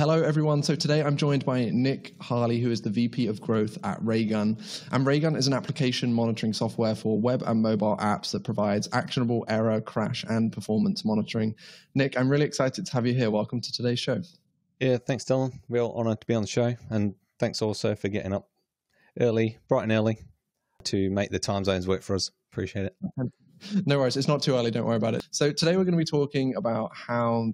Hello, everyone. So today I'm joined by Nick Harley, who is the VP of Growth at Raygun. And Raygun is an application monitoring software for web and mobile apps that provides actionable error, crash, and performance monitoring. Nick, I'm really excited to have you here. Welcome to today's show. Yeah, thanks, Dylan. Real honor to be on the show. And thanks also for getting up early, bright and early, to make the time zones work for us. Appreciate it. No worries. It's not too early. Don't worry about it. So today we're going to be talking about how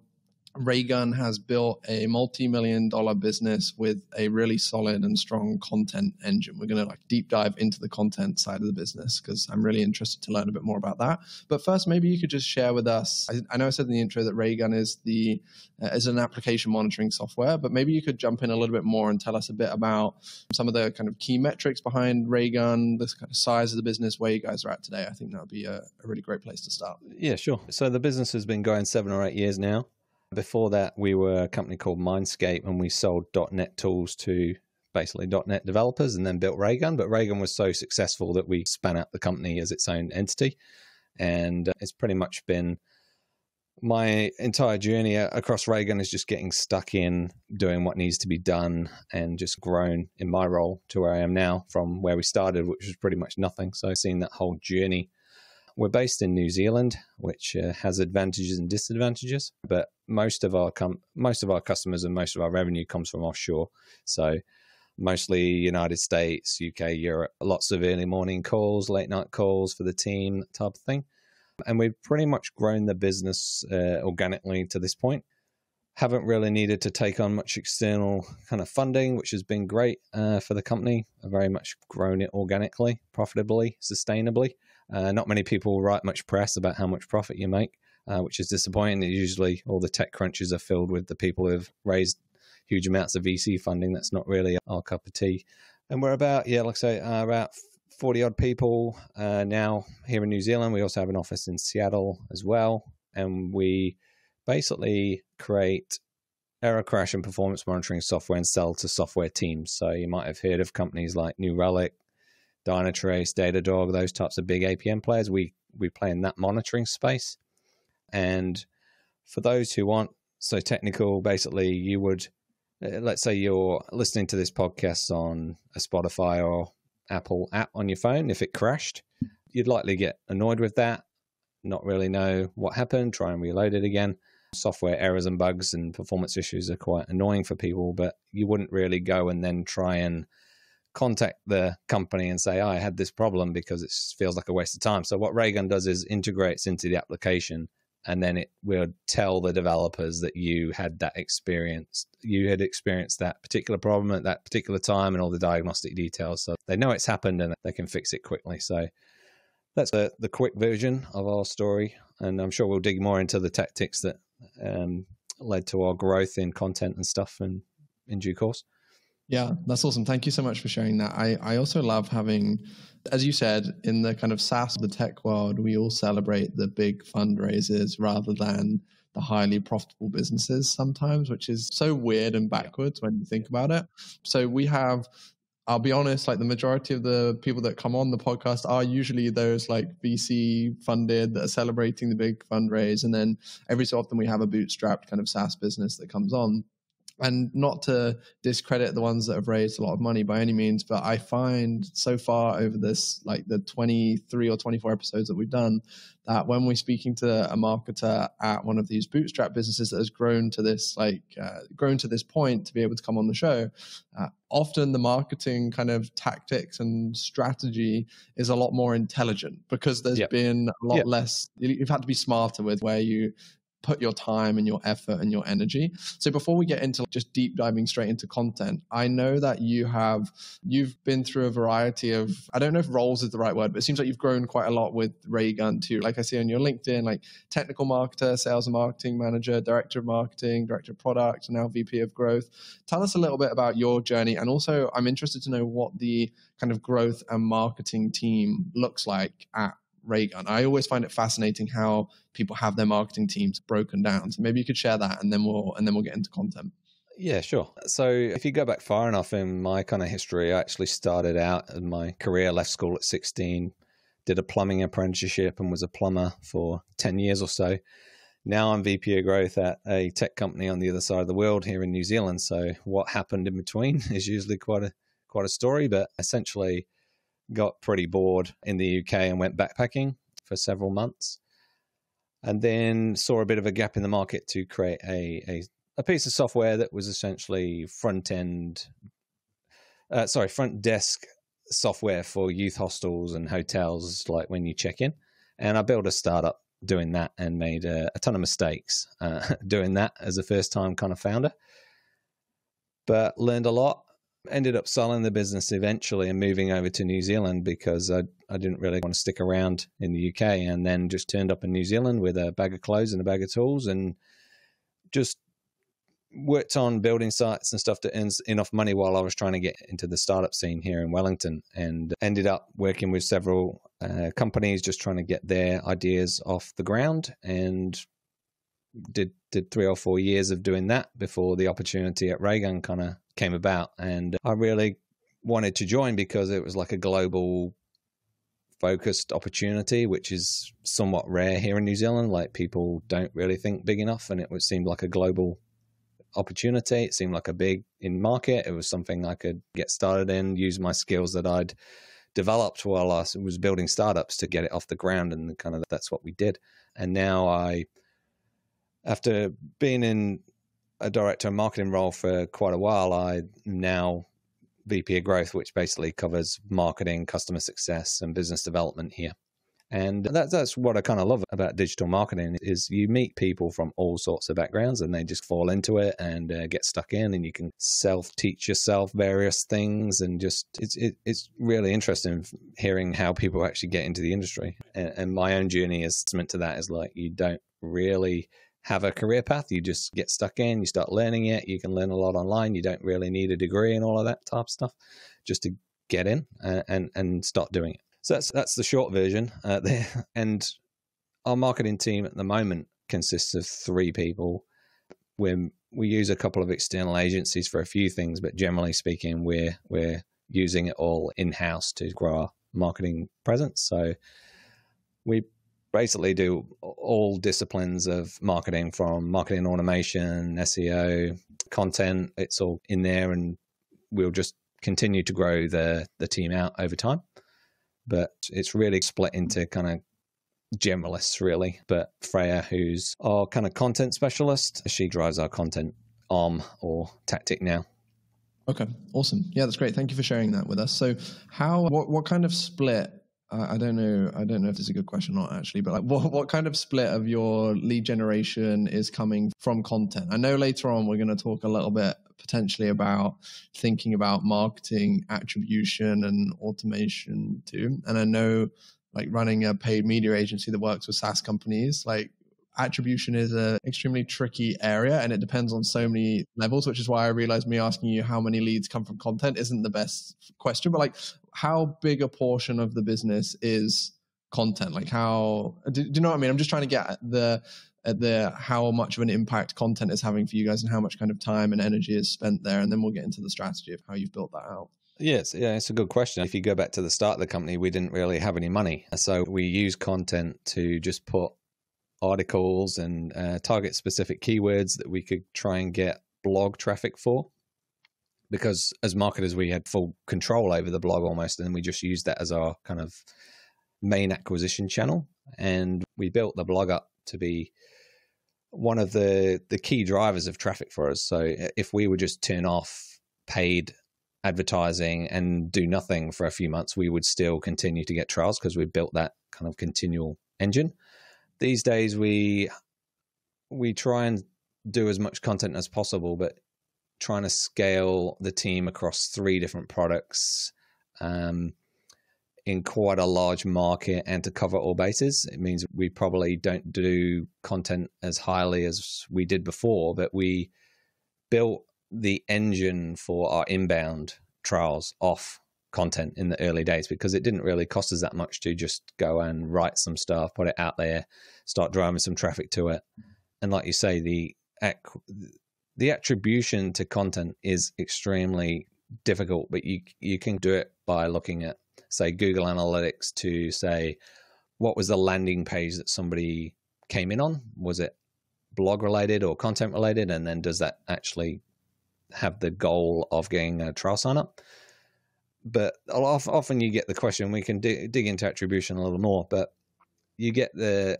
Raygun has built a multi-million-dollar business with a really solid and strong content engine. We're going to deep dive into the content side of the business because I'm really interested to learn a bit more about that. But first, maybe you could just share with us. I know I said in the intro that Raygun is an application monitoring software, but maybe you could jump in a little bit more and tell us a bit about some of the kind of key metrics behind Raygun, this kind of size of the business, where you guys are at today. I think that would be a really great place to start. Yeah, sure. So the business has been going 7 or 8 years now. Before that, we were a company called Mindscape, and we sold .NET tools to basically .NET developers and then built Raygun. But Raygun was so successful that we spun out the company as its own entity. And it's pretty much been my entire journey across Raygun is just getting stuck in doing what needs to be done and just grown in my role to where I am now from where we started, which was pretty much nothing. So I've seen that whole journey. We're based in New Zealand, which has advantages and disadvantages, but most of our customers and most of our revenue comes from offshore. So mostly United States, UK, Europe, lots of early morning calls, late night calls for the team, that type of thing. And we've pretty much grown the business organically to this point. Haven't really needed to take on much external kind of funding, which has been great for the company. I've very much grown it organically, profitably, sustainably. Not many people write much press about how much profit you make, which is disappointing. Usually all the tech crunches are filled with the people who have raised huge amounts of VC funding. That's not really our cup of tea. And we're about, about 40 odd people now here in New Zealand. We also have an office in Seattle as well. And we basically create error, crash, and performance monitoring software and sell to software teams. So you might have heard of companies like New Relic, Dynatrace, Datadog, those types of big APM players. We play in that monitoring space. And for those who want so technical, basically you would, let's say you're listening to this podcast on a Spotify or Apple app on your phone. If it crashed, you'd likely get annoyed with that, not really know what happened, try and reload it again. Software errors and bugs and performance issues are quite annoying for people, but you wouldn't really go and then try and contact the company and say, I had this problem, because it feels like a waste of time. So what Raygun does is integrates into the application, and then it will tell the developers that you had that experience. You had experienced that particular problem at that particular time and all the diagnostic details. So they know it's happened and they can fix it quickly. So that's the quick version of our story. And I'm sure we'll dig more into the tactics that led to our growth in content and stuff in due course. Yeah, that's awesome. Thank you so much for sharing that. I also love having, as you said, in the kind of SaaS, the tech world, we all celebrate the big fundraisers rather than the highly profitable businesses sometimes, which is so weird and backwards when you think about it. So we have, I'll be honest, the majority of the people that come on the podcast are usually those VC funded that are celebrating the big fundraise. And then every so often we have a bootstrapped kind of SaaS business that comes on. And not to discredit the ones that have raised a lot of money by any means, but I find so far over this, the 23 or 24 episodes that we've done, that when we're speaking to a marketer at one of these bootstrap businesses that has grown to this point to be able to come on the show, often the marketing kind of tactics and strategy is a lot more intelligent because there's been a lot less. You've had to be smarter with where you put your time and your effort and your energy. So before we get into just deep diving straight into content, I know that you've been through a variety of, I don't know if roles is the right word, but it seems like you've grown quite a lot with Raygun too. Like I see on your LinkedIn, technical marketer, sales and marketing manager, director of marketing, director of product, and now VP of growth. Tell us a little bit about your journey. And also I'm interested to know what the kind of growth and marketing team looks like at Raygun. I always find it fascinating how people have their marketing teams broken down. So maybe you could share that, and then we'll get into content. Yeah, sure. So if you go back far enough in my kind of history, I actually started out in my career, left school at 16, did a plumbing apprenticeship and was a plumber for 10 years or so. now I'm VP of growth at a tech company on the other side of the world here in New Zealand. So what happened in between is usually quite a story, but essentially got pretty bored in the UK and went backpacking for several months, and then saw a bit of a gap in the market to create a piece of software that was essentially front desk software for youth hostels and hotels, like when you check in. And I built a startup doing that and made a ton of mistakes doing that as a first time kind of founder, but learned a lot. Ended up selling the business eventually and moving over to New Zealand because I didn't really want to stick around in the UK, and then just turned up in New Zealand with a bag of clothes and a bag of tools and just worked on building sites and stuff to earn enough money while I was trying to get into the startup scene here in Wellington, and ended up working with several companies just trying to get their ideas off the ground, and did 3 or 4 years of doing that before the opportunity at Raygun kind of came about. And I really wanted to join because it was like a global focused opportunity, which is somewhat rare here in New Zealand. Like, people don't really think big enough, and it seemed like a global opportunity. It seemed like a big in market. It was something I could get started in, use my skills that I'd developed while I was building startups to get it off the ground, and kind of that's what we did. And now after being in a director of marketing role for quite a while, I'm now VP of growth, which basically covers marketing, customer success, and business development here. And that's what I kind of love about digital marketing, is you meet people from all sorts of backgrounds and they just fall into it and get stuck in, and you can self-teach yourself various things. And just it's really interesting hearing how people actually get into the industry. And my own journey is testament to that, is like, you don't really have a career path. You just get stuck in, you start learning it. You can learn a lot online. You don't really need a degree and all of that type of stuff just to get in and start doing it. So that's the short version there. And our marketing team at the moment consists of 3 people. We use a couple of external agencies for a few things, but generally speaking, we're using it all in-house to grow our marketing presence. So we basically do all disciplines of marketing, from marketing automation, SEO, content. It's all in there, and we'll just continue to grow the team out over time. But it's really split into kind of generalists, really. But Freya, who's our kind of content specialist, she drives our content arm or tactic now. Okay, awesome. Yeah, that's great. Thank you for sharing that with us. So what kind of split, I don't know if this is a good question or not, actually, but like what kind of split of your lead generation is coming from content? I know later on we're going to talk a little bit potentially about thinking about marketing attribution and automation too. And I know, like, running a paid media agency that works with SaaS companies, like, attribution is an extremely tricky area, and it depends on so many levels, which is why I realized me asking you how many leads come from content isn't the best question. But like, how big a portion of the business is content? Like, how do you know what I mean? I'm just trying to get at the how much of an impact content is having for you guys, and how much kind of time and energy is spent there, and then we'll get into the strategy of how you've built that out. Yes, yeah, it's a good question. If you go back to the start of the company, we didn't really have any money, so we use content to just put articles and target specific keywords that we could try and get blog traffic for, because as marketers we had full control over the blog almost, and we just used that as our kind of main acquisition channel. And we built the blog up to be one of the key drivers of traffic for us. So if we would just turn off paid advertising and do nothing for a few months, we would still continue to get trials because we built that kind of continual engine. These days, we try and do as much content as possible, but trying to scale the team across 3 different products in quite a large market and to cover all bases. It means we probably don't do content as highly as we did before, but we built the engine for our inbound trials off content in the early days, because it didn't really cost us that much to just go and write some stuff, put it out there, start driving some traffic to it. And like you say, the attribution to content is extremely difficult, but you can do it by looking at, say, Google Analytics to say, what was the landing page that somebody came in on? Was it blog related or content related? And then does that actually have the goal of getting a trial sign up? But often you get the question, we can dig into attribution a little more, but you get the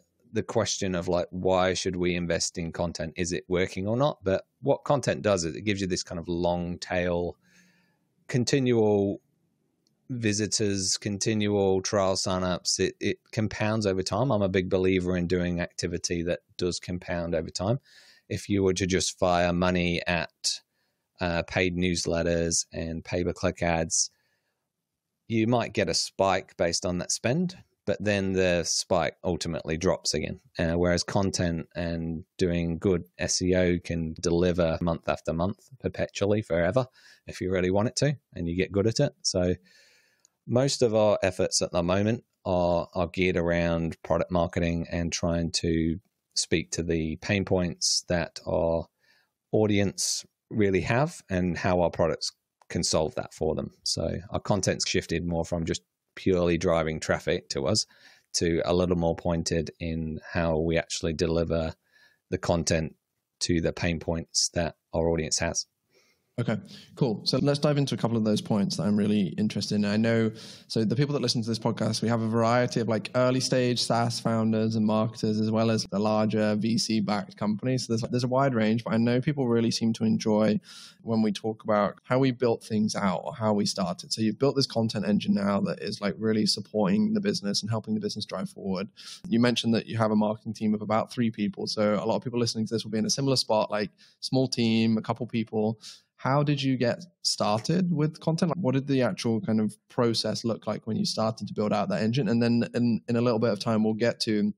question of like, why should we invest in content? Is it working or not? But what content does is it gives you this kind of long tail, continual visitors, continual trial signups. It compounds over time. I'm a big believer in doing activity that does compound over time. If you were to just fire money at paid newsletters and pay-per-click ads, you might get a spike based on that spend, but then the spike ultimately drops again. Whereas content and doing good SEO can deliver month after month, perpetually, forever, if you really want it to, and you get good at it. So most of our efforts at the moment are geared around product marketing and trying to speak to the pain points that our audience really have and how our products can solve that for them. So our content's shifted more from just purely driving traffic to us to a little more pointed in how we actually deliver the content to the pain points that our audience has. Okay, cool. So let's dive into a couple of those points that I'm really interested in. I know, so the people that listen to this podcast, we have a variety of like early stage SaaS founders and marketers, as well as the larger VC backed companies. So there's a wide range, but I know people really seem to enjoy when we talk about how we built things out or how we started. So you've built this content engine now that is like really supporting the business and helping the business drive forward. You mentioned that you have a marketing team of about 3 people. So a lot of people listening to this will be in a similar spot, like small team, a couple people. How did you get started with content? What did the actual kind of process look like when you started to build out that engine? And then in a little bit of time, we'll get to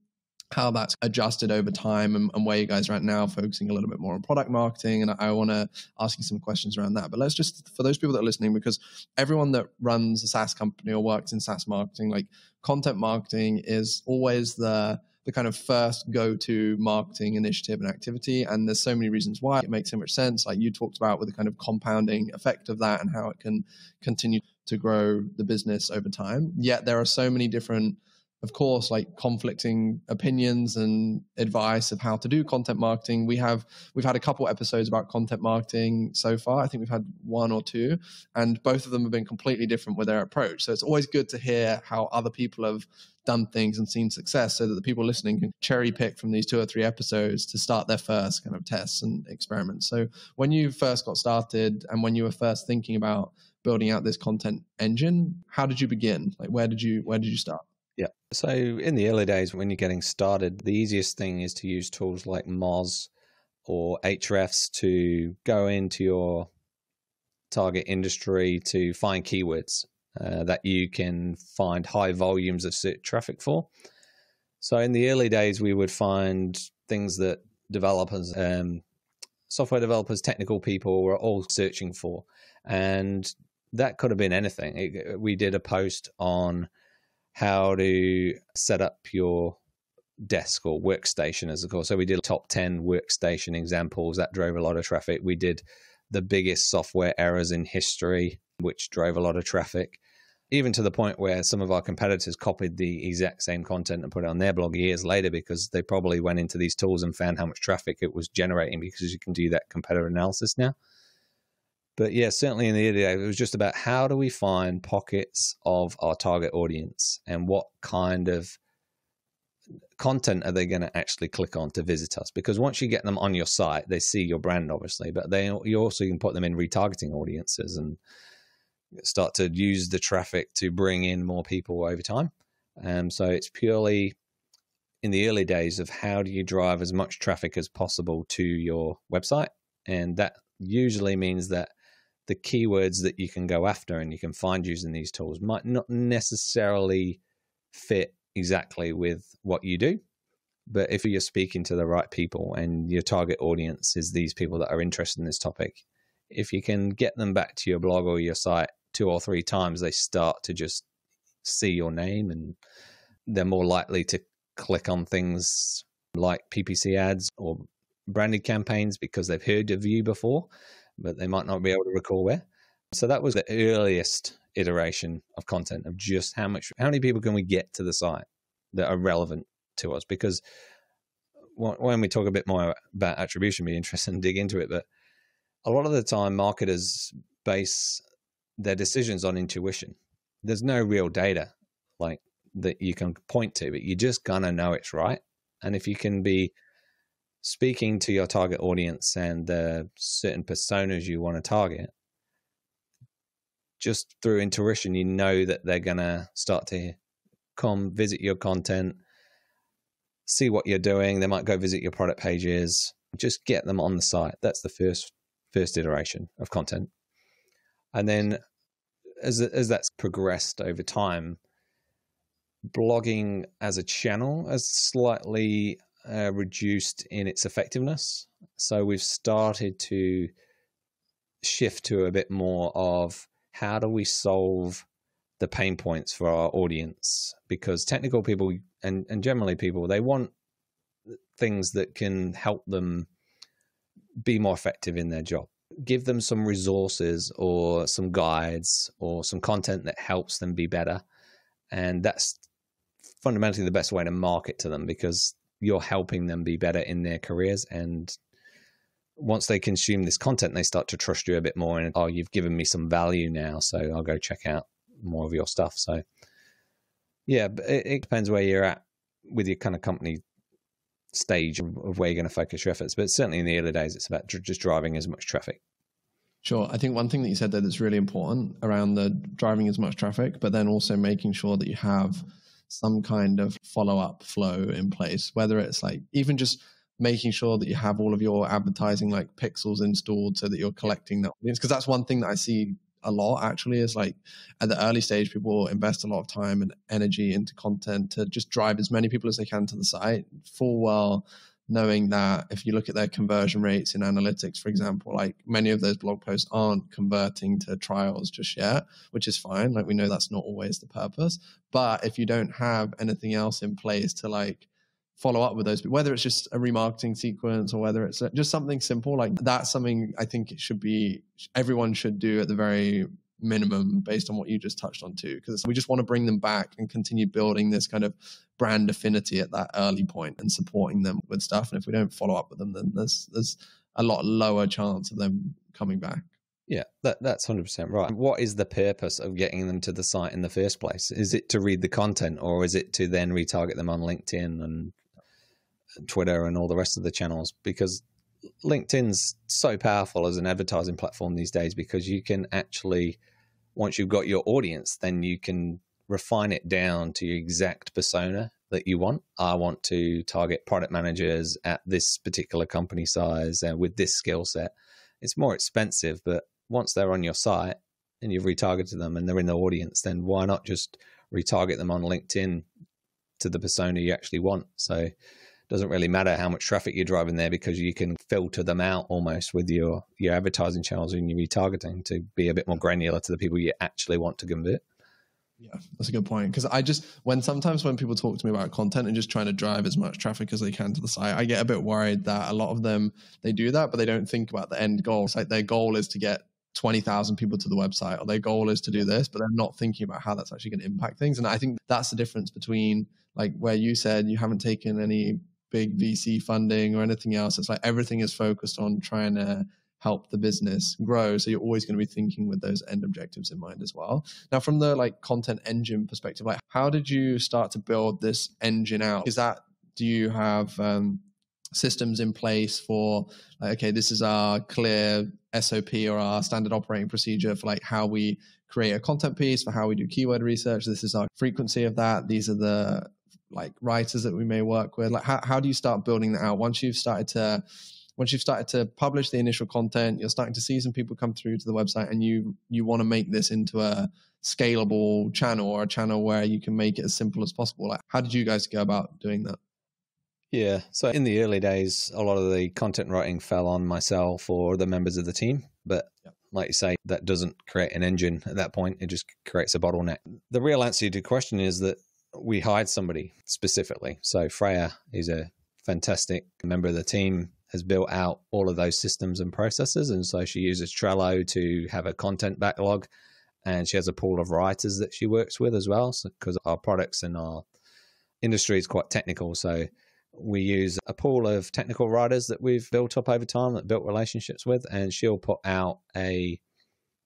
how that's adjusted over time and where you guys are at now, focusing a little bit more on product marketing. And I want to ask you some questions around that. But let's just, for those people that are listening, because everyone that runs a SaaS company or works in SaaS marketing, like content marketing is always the kind of first go-to marketing initiative and activity. And there's so many reasons why it makes so much sense. Like you talked about with the kind of compounding effect of that and how it can continue to grow the business over time. Yet there are so many different, of course, like conflicting opinions and advice of how to do content marketing. We've had a couple episodes about content marketing so far. I think we've had 1 or 2, and both of them have been completely different with their approach. So it's always good to hear how other people have done things and seen success so that the people listening can cherry pick from these 2 or 3 episodes to start their first kind of tests and experiments. So when you first got started and when you were first thinking about building out this content engine, how did you begin? Like where did you start? Yeah. So in the early days when you're getting started, the easiest thing is to use tools like Moz or Ahrefs to go into your target industry to find keywords that you can find high volumes of search traffic for. So in the early days, we would find things that developers, software developers, technical people were all searching for. And that could have been anything. We did a post on how to set up your desk or workstation as a course. So we did top 10 workstation examples that drove a lot of traffic. We did the biggest software errors in history, which drove a lot of traffic, even to the point where some of our competitors copied the exact same content and put it on their blog years later because they probably went into these tools and found how much traffic it was generating, because you can do that competitor analysis now. But yeah, certainly in the early days, it was just about how do we find pockets of our target audience and what kind of content are they going to actually click on to visit us? Because once you get them on your site, they see your brand, obviously, but you also can put them in retargeting audiences and start to use the traffic to bring in more people over time. So it's purely in the early days of how do you drive as much traffic as possible to your website. And that usually means that the keywords that you can go after and you can find using these tools might not necessarily fit exactly with what you do. But if you're speaking to the right people and your target audience is these people that are interested in this topic, if you can get them back to your blog or your site 2 or 3 times, they start to just see your name and they're more likely to click on things like PPC ads or branded campaigns because they've heard of you before, but they might not be able to recall where. So that was the earliest iteration of content, of just how many people can we get to the site that are relevant to us? Because when we talk a bit more about attribution, be interested and dig into it. But a lot of the time, marketers base their decisions on intuition. There's no real data like that you can point to, but you're just gonna know it's right. And if you can be speaking to your target audience and the certain personas you want to target, just through intuition, you know that they're gonna start to come visit your content, see what you're doing. They might go visit your product pages. Just get them on the site. That's the first iteration of content. And then as that's progressed over time, blogging as a channel has slightly reduced in its effectiveness. So we've started to shift to a bit more of how do we solve the pain points for our audience, because technical people and generally people, they want things that can help them be more effective in their job. Give them some resources or some guides or some content that helps them be better. And that's fundamentally the best way to market to them, because you're helping them be better in their careers. And once they consume this content, they start to trust you a bit more. And, oh, you've given me some value now, so I'll go check out more of your stuff. So yeah, it depends where you're at with your kind of company stage of where you're going to focus your efforts. But certainly in the early days, it's about just driving as much traffic. Sure. I think one thing that you said there that's really important around the driving as much traffic, but then also making sure that you have some kind of follow-up flow in place, whether it's like even just making sure that you have all of your advertising like pixels installed so that you're collecting that audience. Because that's one thing that I see a lot actually, is like at the early stage, people invest a lot of time and energy into content to just drive as many people as they can to the site, full well knowing that if you look at their conversion rates in analytics, for example, like many of those blog posts aren't converting to trials just yet, which is fine. Like we know that's not always the purpose, but if you don't have anything else in place to like follow up with those, whether it's just a remarketing sequence or whether it's just something simple, like that's something I think it should be, everyone should do at the very minimum based on what you just touched on too, because we just want to bring them back and continue building this kind of brand affinity at that early point and supporting them with stuff. And if we don't follow up with them, then there's a lot lower chance of them coming back. Yeah, that's 100% right. What is the purpose of getting them to the site in the first place? Is it to read the content, or is it to then retarget them on LinkedIn and Twitter and all the rest of the channels? Because LinkedIn's so powerful as an advertising platform these days, because you can actually, once you've got your audience, then you can refine it down to your exact persona that you want. I want to target product managers at this particular company size and with this skill set. It's more expensive, but once they're on your site and you've retargeted them and they're in the audience, then why not just retarget them on LinkedIn to the persona you actually want? So it doesn't really matter how much traffic you're driving there, because you can filter them out almost with your advertising channels and your retargeting to be a bit more granular to the people you actually want to convert. Yeah, that's a good point. Because sometimes when people talk to me about content and just trying to drive as much traffic as they can to the site, I get a bit worried that a lot of them, they do that, but they don't think about the end goal. It's like their goal is to get 20,000 people to the website, or their goal is to do this, but they're not thinking about how that's actually going to impact things. And I think that's the difference between like where you said you haven't taken any big VC funding or anything else. It's like everything is focused on trying to help the business grow. So you're always going to be thinking with those end objectives in mind as well. Now, from the like content engine perspective, like how did you start to build this engine out? Do you have systems in place for like, okay, this is our clear SOP or our standard operating procedure for like how we create a content piece, for how we do keyword research. This is our frequency of that. These are the like writers that we may work with. Like how do you start building that out once you've started to publish the initial content, you're starting to see some people come through to the website, and you want to make this into a scalable channel, or a channel where you can make it as simple as possible? Like how did you guys go about doing that? Yeah, so in the early days, a lot of the content writing fell on myself or the members of the team. But like you say, that doesn't create an engine at that point. It just creates a bottleneck. The real answer to your question is that we hired somebody specifically. So Freya is a fantastic member of the team, has built out all of those systems and processes. And so she uses Trello to have a content backlog, and she has a pool of writers that she works with as well. So, because our products and our industry is quite technical. So We use a pool of technical writers that we've built up over time, that built relationships with, and she'll put out a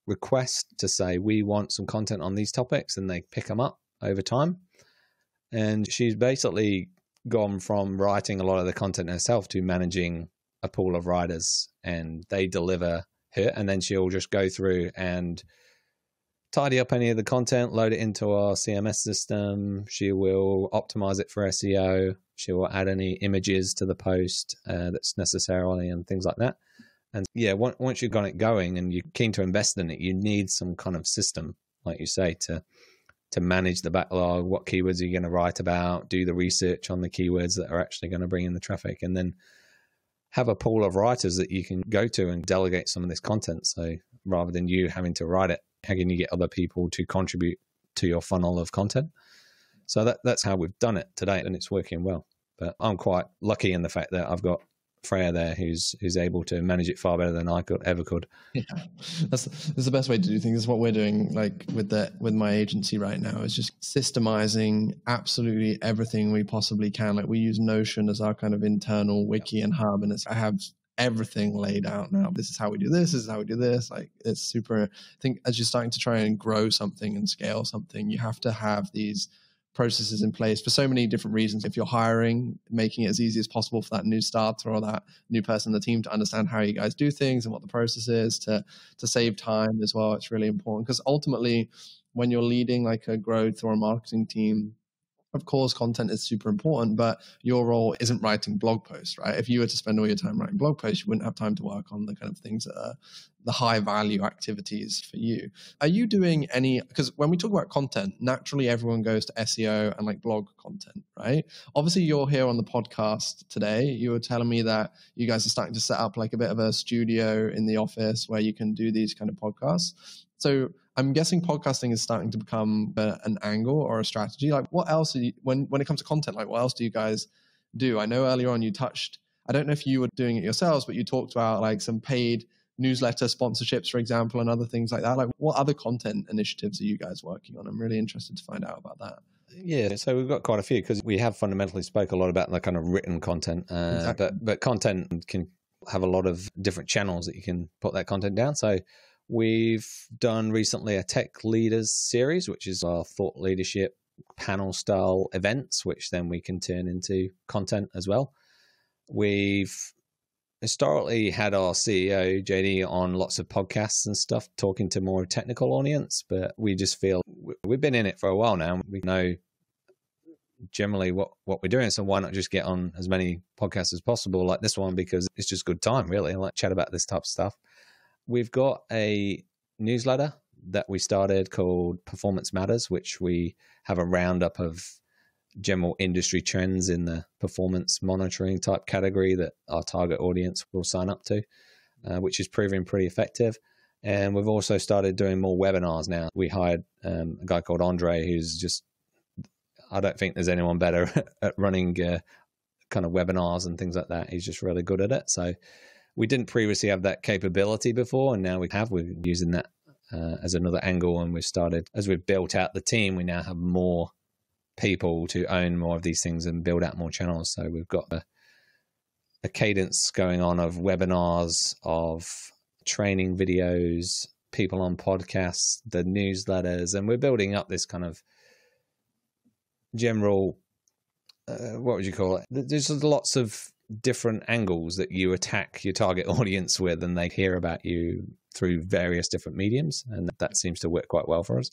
request to say, we want some content on these topics, and they pick them up over time. And she's basically gone from writing a lot of the content herself to managing a pool of writers, and they deliver her, and then she'll just go through and tidy up any of the content, load it into our CMS system. She will optimize it for SEO. She will add any images to the post that's necessarily, and things like that. And yeah, once you've got it going and you're keen to invest in it, you need some kind of system, like you say, to manage the backlog. What keywords are you going to write about? Do the research on the keywords that are actually going to bring in the traffic, and then have a pool of writers that you can go to and delegate some of this content. So rather than you having to write it, how can you get other people to contribute to your funnel of content? So that's how we've done it today, and it's working well. But I'm quite lucky in the fact that I've got Freya there who's able to manage it far better than I ever could. Yeah, that's the best way to do things. Is what we're doing, like with my agency right now, is just systemizing absolutely everything we possibly can. Like we use Notion as our kind of internal wiki and hub, and I have everything laid out now. This is how we do this. This is how we do this. Like it's super. I think as you're starting to try and grow something and scale something, you have to have these processes in place for so many different reasons. If you're hiring, making it as easy as possible for that new starter or that new person in the team to understand how you guys do things and what the process is, to save time as well. It's really important, because ultimately when you're leading like a growth or a marketing team, of course, content is super important, but your role isn't writing blog posts, right? If you were to spend all your time writing blog posts, you wouldn't have time to work on the kind of things that are the high value activities for you. Are you doing any, because when we talk about content, naturally everyone goes to SEO and like blog content, right? Obviously you're here on the podcast today. You were telling me that you guys are starting to set up like a bit of a studio in the office where you can do these kind of podcasts. So I'm guessing podcasting is starting to become an angle or a strategy. Like what else, when it comes to content, like what else do you guys do? I know earlier on you touched, I don't know if you were doing it yourselves, but you talked about like some paid newsletter sponsorships, for example, and other things like that. Like what other content initiatives are you guys working on? I'm really interested to find out about that. Yeah, so we've got quite a few, because we have fundamentally spoke a lot about the kind of written content, exactly. but content can have a lot of different channels that you can put that content down. So we've done recently a Tech Leaders series, which is our thought leadership panel style events, which then we can turn into content as well. We've historically had our CEO, JD, on lots of podcasts and stuff, talking to more technical audience, but we just feel we've been in it for a while now. We know generally what we're doing, so why not just get on as many podcasts as possible, like this one, because it's just good time, really, like chat about this type of stuff. We've got a newsletter that we started called Performance Matters, which we have a roundup of general industry trends in the performance monitoring type category that our target audience will sign up to, which is proving pretty effective. And we've also started doing more webinars now. We hired a guy called Andre, who's just, I don't think there's anyone better at running kind of webinars and things like that. He's just really good at it. So we didn't previously have that capability before, and now we're using that as another angle. And we've started, as we've built out the team, we now have more people to own more of these things and build out more channels. So we've got a cadence going on of webinars, of training videos, people on podcasts, the newsletters, and we're building up this kind of general, what would you call it? There's lots of different angles that you attack your target audience with, and they hear about you through various different mediums, and that seems to work quite well for us.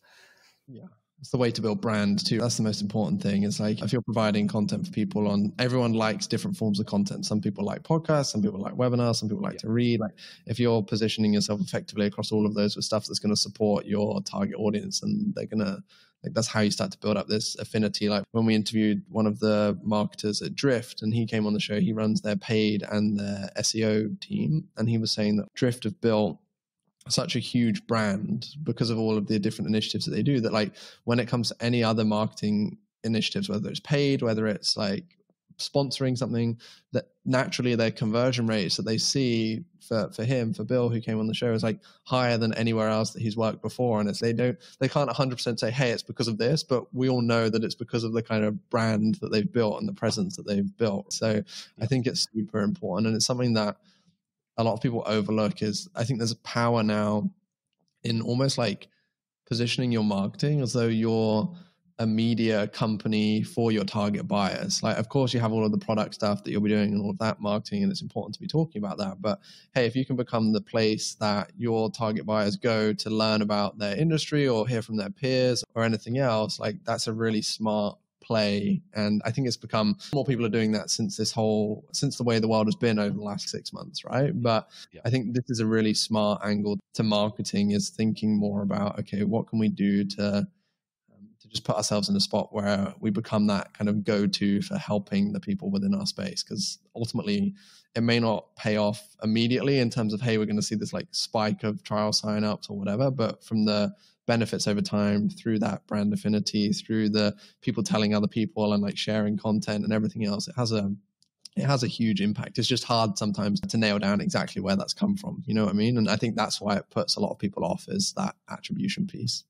Yeah. It's the way to build brand too. That's the most important thing. It's like if you're providing content for people everyone likes different forms of content. Some people like podcasts, some people like webinars, some people like to read. Like if you're positioning yourself effectively across all of those with stuff that's going to support your target audience, and they're going to, like, that's how you start to build up this affinity. Like when we interviewed one of the marketers at Drift, and he came on the show, he runs their paid and their SEO team. And he was saying that Drift have built such a huge brand because of all of the different initiatives that they do, that like when it comes to any other marketing initiatives, whether it's paid, whether it's like sponsoring something that naturally their conversion rates that they see for Bill, who came on the show, is like higher than anywhere else that he's worked before. And they can't 100% say, hey, it's because of this, but we all know that it's because of the kind of brand that they've built and the presence that they've built. So I think it's super important. And it's something that a lot of people overlook. Is I think there's a power now in almost like positioning your marketing as though you're a media company for your target buyers. Like, of course, you have all of the product stuff that you'll be doing and all of that marketing, and it's important to be talking about that. But hey, if you can become the place that your target buyers go to learn about their industry or hear from their peers or anything else, like that's a really smart play. And I think it's become more people are doing that since the way the world has been over the last 6 months, right? But I think this is a really smart angle to marketing, is thinking more about, okay, what can we do to just put ourselves in a spot where we become that kind of go-to for helping the people within our space. Because ultimately it may not pay off immediately in terms of, hey, we're going to see this like spike of trial signups or whatever, but from the benefits over time through that brand affinity, through the people telling other people and like sharing content and everything else, it has a huge impact. It's just hard sometimes to nail down exactly where that's come from. You know what I mean? And I think that's why it puts a lot of people off, is that attribution piece.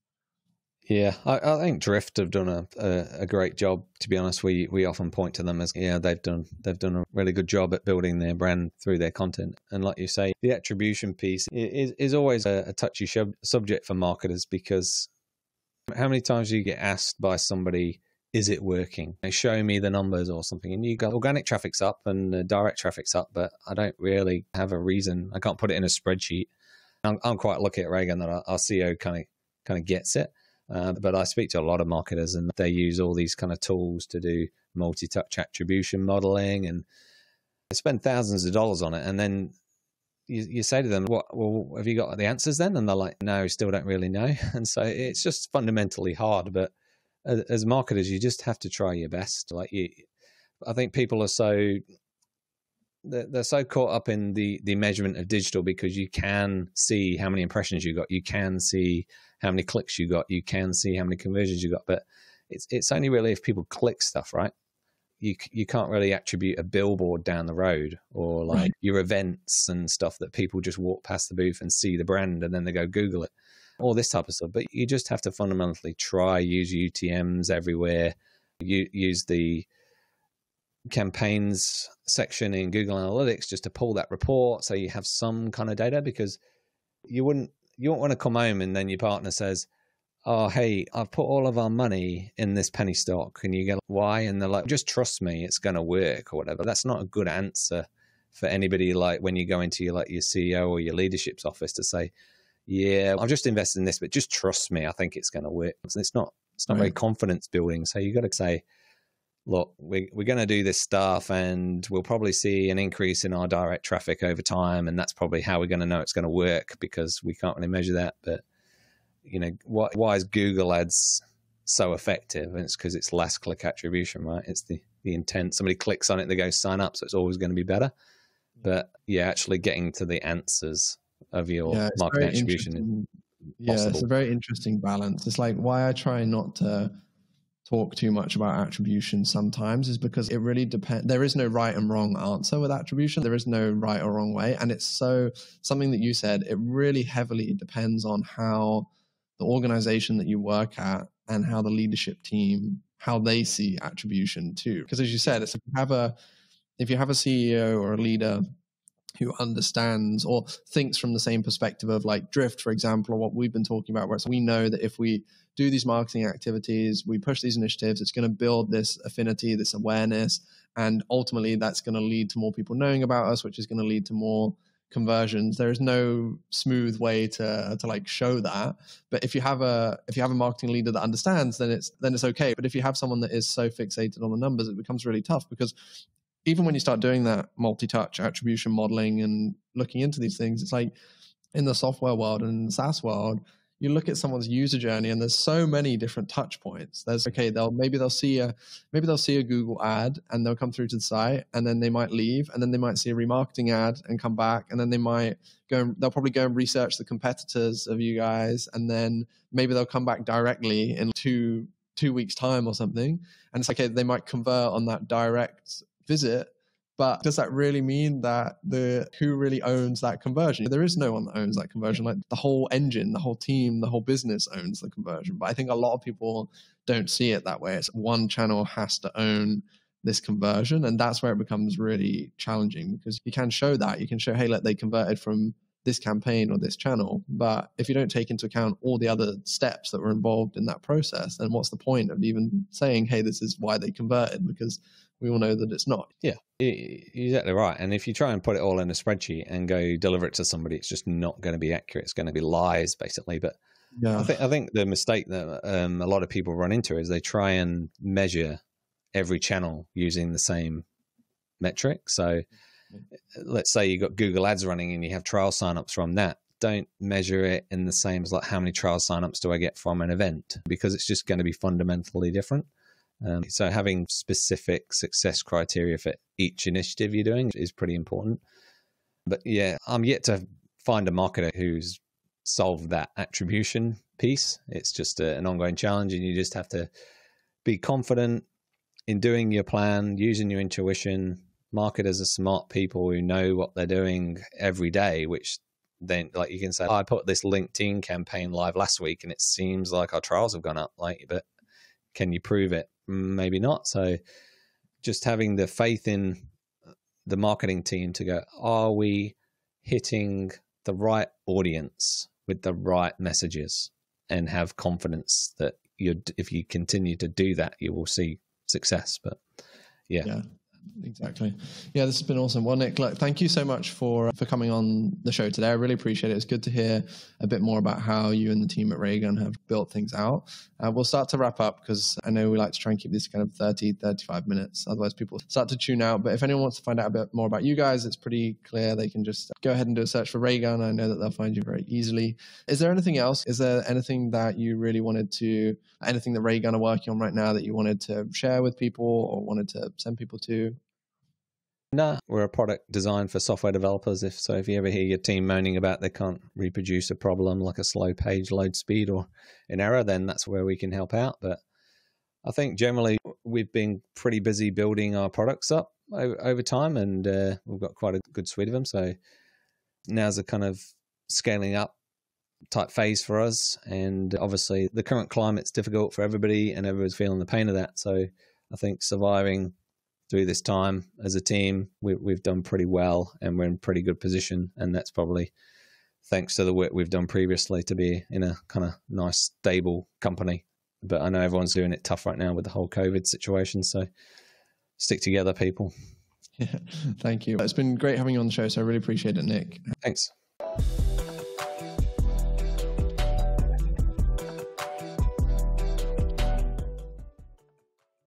Yeah, I think Drift have done a great job. To be honest, we often point to them as they've done a really good job at building their brand through their content. And like you say, the attribution piece is always a touchy subject for marketers, because how many times do you get asked by somebody, is it working? They show me the numbers or something, and you go, organic traffic's up and direct traffic's up, but I don't really have a reason. I can't put it in a spreadsheet. I'm quite lucky at Raygun that our CEO kind of gets it. But I speak to a lot of marketers, and they use all these kind of tools to do multi-touch attribution modeling, and they spend thousands of dollars on it. And then you say to them, well, have you got the answers then? And they're like, no, still don't really know. And so it's just fundamentally hard. But as marketers, you just have to try your best. I think people are they're so caught up in the measurement of digital, because you can see how many impressions you got, you can see how many clicks you got, you can see how many conversions you got, but it's only really if people click stuff, right? You can't really attribute a billboard down the road, or like your events and stuff that people just walk past the booth and see the brand and then they go Google it, all this type of stuff. But you just have to fundamentally use UTMs everywhere, use the campaigns section in Google Analytics just to pull that report so you have some kind of data, because you won't want to come home and then your partner says, oh, hey, I've put all of our money in this penny stock. And you go, why? And they're like, just trust me, it's going to work or whatever. That's not a good answer for anybody, like when you go into your CEO or your leadership's office to say, yeah, I've just invested in this, but just trust me, I think it's going to work. It's not very confidence building. So you got to say, look, we're going to do this stuff and we'll probably see an increase in our direct traffic over time. And that's probably how we're going to know it's going to work, because we can't really measure that. But, why is Google ads so effective? And it's because it's last click attribution, right? It's the intent. Somebody clicks on it, they go sign up. So it's always going to be better. But actually getting to the answers of your marketing attribution is possible. It's a very interesting balance. It's like why I try not to talk too much about attribution sometimes is because it really depends. There is no right and wrong answer with attribution. There is no right or wrong way. And it's something that you said, it really heavily depends on how the organization that you work at and how the leadership team, how they see attribution too. Because as you said, it's if you have a CEO or a leader who understands or thinks from the same perspective of like Drift, for example, or what we've been talking about, where we know that if we do these marketing activities, we push these initiatives, it's going to build this affinity, this awareness, and ultimately that's going to lead to more people knowing about us, which is going to lead to more conversions. There is no smooth way to like show that. But if you have a marketing leader that understands, then it's okay. But if you have someone that is so fixated on the numbers, it becomes really tough, because even when you start doing that multi-touch attribution modeling and looking into these things, it's like in the software world and in the SaaS world, you look at someone's user journey and there's so many different touch points. Maybe they'll see a Google ad and they'll come through to the site, and then they might leave, and then they might see a remarketing ad and come back, and then they'll probably go and research the competitors of you guys, and then maybe they'll come back directly in two weeks time or something. And it's like, okay, they might convert on that direct visit. But does that really mean that who really owns that conversion? There is no one that owns that conversion. Like the whole engine, the whole team, the whole business owns the conversion. But I think a lot of people don't see it that way. It's one channel has to own this conversion. And that's where it becomes really challenging, because you can show that. You can show, hey, look, they converted from this campaign or this channel. But if you don't take into account all the other steps that were involved in that process, then what's the point of even saying, hey, this is why they converted? Because we all know that it's not. Yeah, exactly right. And if you try and put it all in a spreadsheet and go deliver it to somebody, it's just not going to be accurate. It's going to be lies, basically. But yeah. I think the mistake that a lot of people run into is they try and measure every channel using the same metric. So let's say you got Google Ads running and you have trial signups from that. Don't measure it in the same as like how many trial signups do I get from an event, because it's just going to be fundamentally different. So having specific success criteria for each initiative you're doing is pretty important. But yeah, I'm yet to find a marketer who's solved that attribution piece. It's just an ongoing challenge, and you just have to be confident in doing your plan, using your intuition. Marketers are smart people who know what they're doing every day, which then, like, you can say, I put this LinkedIn campaign live last week and it seems like our trials have gone up. Like, but can you prove it? Maybe not. So just having the faith in the marketing team to go, are we hitting the right audience with the right messages, and have confidence that if you continue to do that, you will see success. But yeah. Exactly. Yeah, this has been awesome. Well, Nick, look, thank you so much for coming on the show today. I really appreciate it. It's good to hear a bit more about how you and the team at Raygun have built things out. We'll start to wrap up, because I know we like to try and keep this kind of 30, 35 minutes. Otherwise, people start to tune out. But if anyone wants to find out a bit more about you guys, it's pretty clear. They can just go ahead and do a search for Raygun. I know that they'll find you very easily. Is there anything else? Is there anything that you really anything that Raygun are working on right now that you wanted to share with people or wanted to send people to? No, we're a product designed for software developers. If you ever hear your team moaning about they can't reproduce a problem like a slow page load speed or an error, then that's where we can help out. But I think generally we've been pretty busy building our products up over time, and we've got quite a good suite of them. So now's a kind of scaling up type phase for us. And obviously the current climate's difficult for everybody, and everyone's feeling the pain of that. So I think surviving through this time as a team, we've done pretty well, and we're in pretty good position. And that's probably thanks to the work we've done previously to be in a kind of nice, stable company. But I know everyone's doing it tough right now with the whole COVID situation. So stick together, people. Yeah, thank you. It's been great having you on the show. So I really appreciate it, Nick. Thanks.